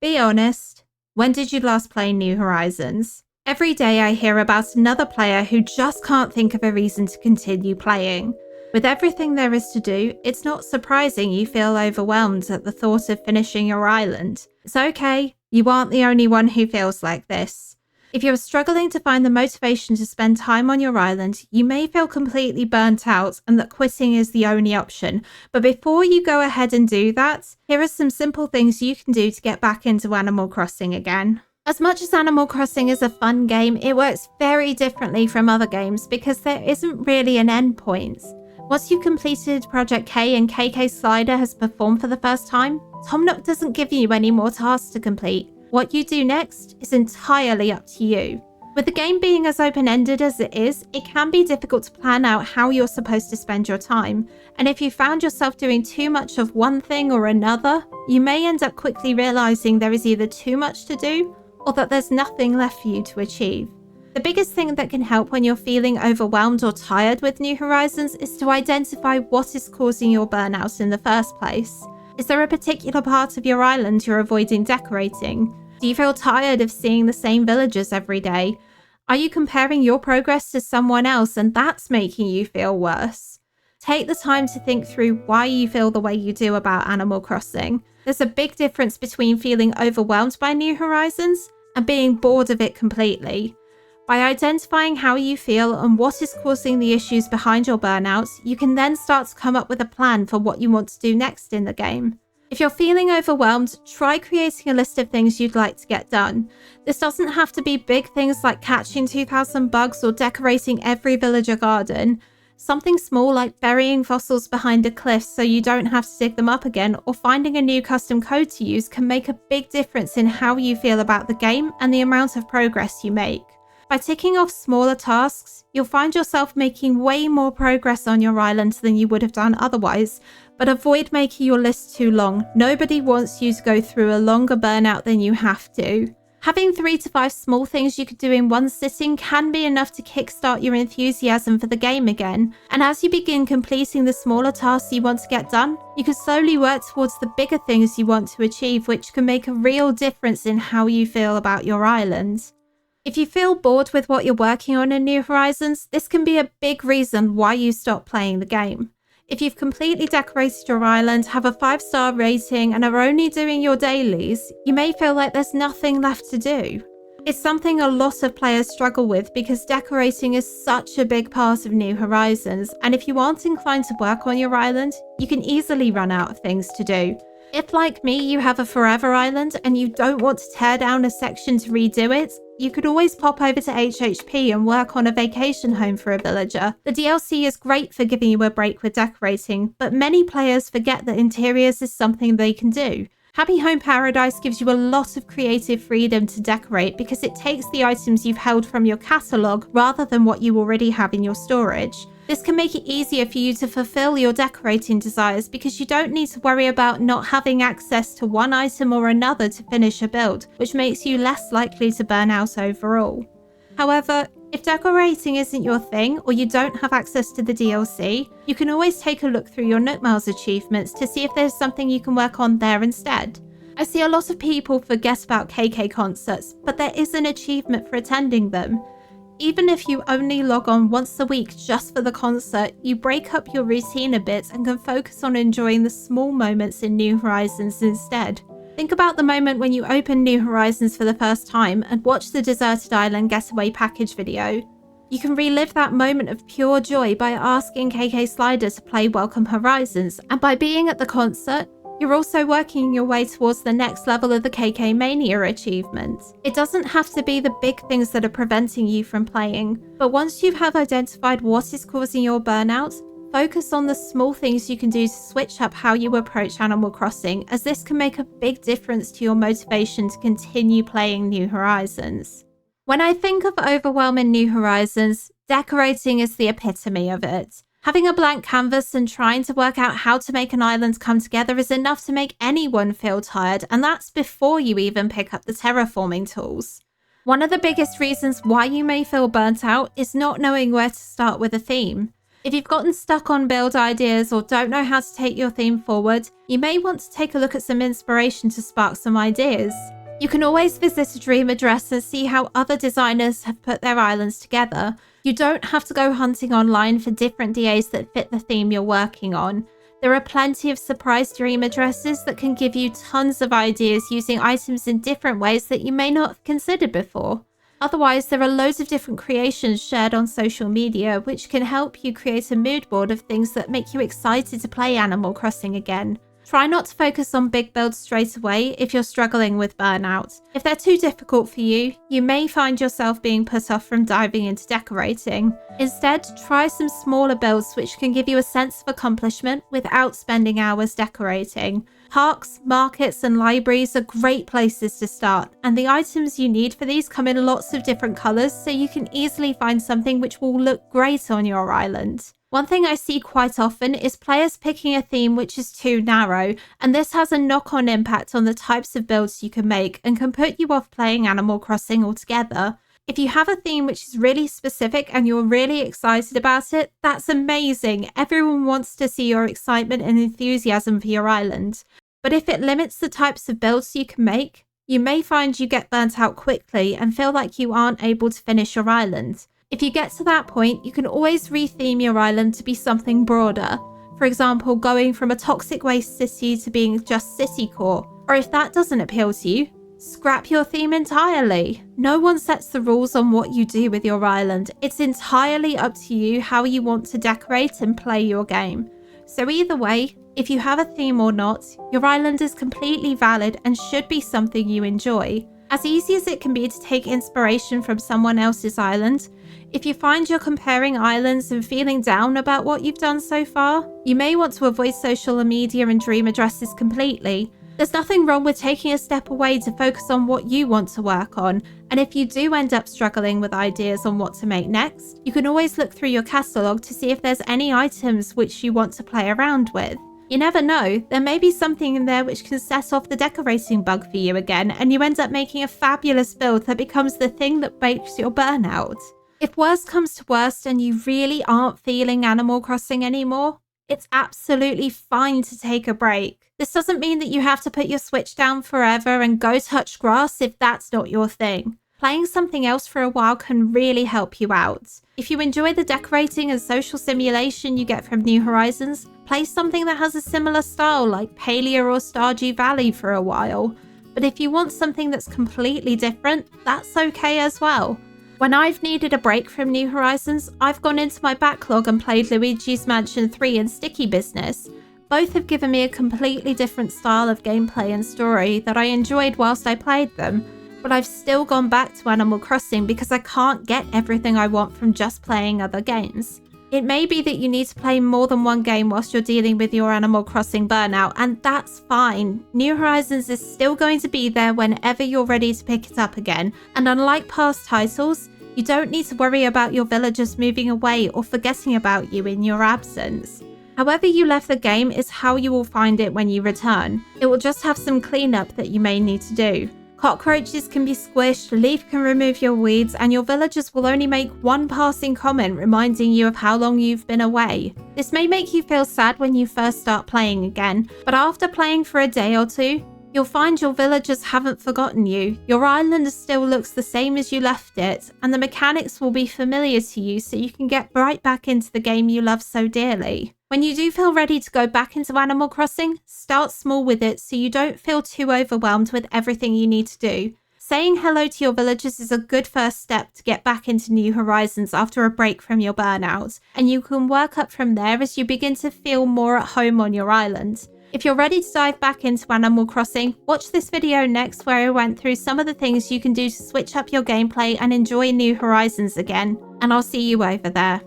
Be honest, when did you last play New Horizons? Every day I hear about another player who just can't think of a reason to continue playing. With everything there is to do, it's not surprising you feel overwhelmed at the thought of finishing your island. It's okay, you aren't the only one who feels like this. If you're struggling to find the motivation to spend time on your island, you may feel completely burnt out and that quitting is the only option. But before you go ahead and do that, here are some simple things you can do to get back into Animal Crossing again. As much as Animal Crossing is a fun game, it works very differently from other games because there isn't really an end point. Once you've completed Project K and KK Slider has performed for the first time, Tom Nook doesn't give you any more tasks to complete. What you do next is entirely up to you. With the game being as open-ended as it is, it can be difficult to plan out how you're supposed to spend your time. And if you found yourself doing too much of one thing or another, you may end up quickly realizing there is either too much to do or that there's nothing left for you to achieve. The biggest thing that can help when you're feeling overwhelmed or tired with New Horizons is to identify what is causing your burnout in the first place. Is there a particular part of your island you're avoiding decorating? Do you feel tired of seeing the same villagers every day? Are you comparing your progress to someone else and that's making you feel worse? Take the time to think through why you feel the way you do about Animal Crossing. There's a big difference between feeling overwhelmed by New Horizons and being bored of it completely. By identifying how you feel and what is causing the issues behind your burnout, you can then start to come up with a plan for what you want to do next in the game. If you're feeling overwhelmed, try creating a list of things you'd like to get done. This doesn't have to be big things like catching 2,000 bugs or decorating every villager garden. Something small like burying fossils behind a cliff so you don't have to dig them up again, or finding a new custom code to use can make a big difference in how you feel about the game and the amount of progress you make. By ticking off smaller tasks, you'll find yourself making way more progress on your island than you would have done otherwise, but avoid making your list too long. Nobody wants you to go through a longer burnout than you have to. Having 3 to 5 small things you could do in one sitting can be enough to kickstart your enthusiasm for the game again, and as you begin completing the smaller tasks you want to get done, you can slowly work towards the bigger things you want to achieve, which can make a real difference in how you feel about your island. If you feel bored with what you're working on in New Horizons, this can be a big reason why you stop playing the game. If you've completely decorated your island, have a 5-star rating, and are only doing your dailies, you may feel like there's nothing left to do. It's something a lot of players struggle with because decorating is such a big part of New Horizons, and if you aren't inclined to work on your island, you can easily run out of things to do. If, like me, you have a forever island and you don't want to tear down a section to redo it, you could always pop over to HHP and work on a vacation home for a villager. The DLC is great for giving you a break with decorating, but many players forget that interiors is something they can do. Happy Home Paradise gives you a lot of creative freedom to decorate because it takes the items you've held from your catalogue rather than what you already have in your storage. This can make it easier for you to fulfill your decorating desires because you don't need to worry about not having access to one item or another to finish a build, which makes you less likely to burn out overall. However, if decorating isn't your thing or you don't have access to the DLC, you can always take a look through your Nook Miles achievements to see if there's something you can work on there instead. I see a lot of people forget about KK concerts, but there is an achievement for attending them. Even if you only log on once a week just for the concert, you break up your routine a bit and can focus on enjoying the small moments in New Horizons instead. Think about the moment when you open New Horizons for the first time and watch the Deserted Island Getaway Package video. You can relive that moment of pure joy by asking KK Slider to play Welcome Horizons, and by being at the concert, you're also working your way towards the next level of the KK Mania achievement. It doesn't have to be the big things that are preventing you from playing, but once you have identified what is causing your burnout, focus on the small things you can do to switch up how you approach Animal Crossing, as this can make a big difference to your motivation to continue playing New Horizons. When I think of overwhelming New Horizons, decorating is the epitome of it. Having a blank canvas and trying to work out how to make an island come together is enough to make anyone feel tired, and that's before you even pick up the terraforming tools. One of the biggest reasons why you may feel burnt out is not knowing where to start with a theme. If you've gotten stuck on build ideas or don't know how to take your theme forward, you may want to take a look at some inspiration to spark some ideas. You can always visit a dream address and see how other designers have put their islands together. You don't have to go hunting online for different DAs that fit the theme you're working on. There are plenty of surprise dream addresses that can give you tons of ideas using items in different ways that you may not have considered before. Otherwise, there are loads of different creations shared on social media which can help you create a mood board of things that make you excited to play Animal Crossing again. Try not to focus on big builds straight away if you're struggling with burnout. If they're too difficult for you, you may find yourself being put off from diving into decorating. Instead, try some smaller builds which can give you a sense of accomplishment without spending hours decorating. Parks, markets, and libraries are great places to start, and the items you need for these come in lots of different colours, so you can easily find something which will look great on your island. One thing I see quite often is players picking a theme which is too narrow, and this has a knock-on impact on the types of builds you can make and can put you off playing Animal Crossing altogether. If you have a theme which is really specific and you're really excited about it, that's amazing. Everyone wants to see your excitement and enthusiasm for your island. But if it limits the types of builds you can make, you may find you get burnt out quickly and feel like you aren't able to finish your island. If you get to that point, you can always retheme your island to be something broader. For example, going from a toxic waste city to being just city core. Or if that doesn't appeal to you, scrap your theme entirely. No one sets the rules on what you do with your island. It's entirely up to you how you want to decorate and play your game. So either way, if you have a theme or not, your island is completely valid and should be something you enjoy. As easy as it can be to take inspiration from someone else's island, if you find you're comparing islands and feeling down about what you've done so far, you may want to avoid social media and dream addresses completely. There's nothing wrong with taking a step away to focus on what you want to work on, and if you do end up struggling with ideas on what to make next, you can always look through your catalogue to see if there's any items which you want to play around with. You never know, there may be something in there which can set off the decorating bug for you again, and you end up making a fabulous build that becomes the thing that breaks your burnout. If worst comes to worst and you really aren't feeling Animal Crossing anymore, it's absolutely fine to take a break. This doesn't mean that you have to put your Switch down forever and go touch grass if that's not your thing. Playing something else for a while can really help you out. If you enjoy the decorating and social simulation you get from New Horizons, play something that has a similar style like Palia or Stardew Valley for a while. But if you want something that's completely different, that's okay as well. When I've needed a break from New Horizons, I've gone into my backlog and played Luigi's Mansion 3 and Sticky Business. Both have given me a completely different style of gameplay and story that I enjoyed whilst I played them, but I've still gone back to Animal Crossing because I can't get everything I want from just playing other games. It may be that you need to play more than one game whilst you're dealing with your Animal Crossing burnout, and that's fine. New Horizons is still going to be there whenever you're ready to pick it up again, and unlike past titles, you don't need to worry about your villagers moving away or forgetting about you in your absence. However you left the game is how you will find it when you return. It will just have some cleanup that you may need to do. Cockroaches can be squished, Leaf can remove your weeds, and your villagers will only make one passing comment reminding you of how long you've been away. This may make you feel sad when you first start playing again, but after playing for a day or two, you'll find your villagers haven't forgotten you, your island still looks the same as you left it, and the mechanics will be familiar to you so you can get right back into the game you love so dearly. When you do feel ready to go back into Animal Crossing, start small with it so you don't feel too overwhelmed with everything you need to do. Saying hello to your villagers is a good first step to get back into New Horizons after a break from your burnout, and you can work up from there as you begin to feel more at home on your island. If you're ready to dive back into Animal Crossing, watch this video next where I went through some of the things you can do to switch up your gameplay and enjoy New Horizons again, and I'll see you over there.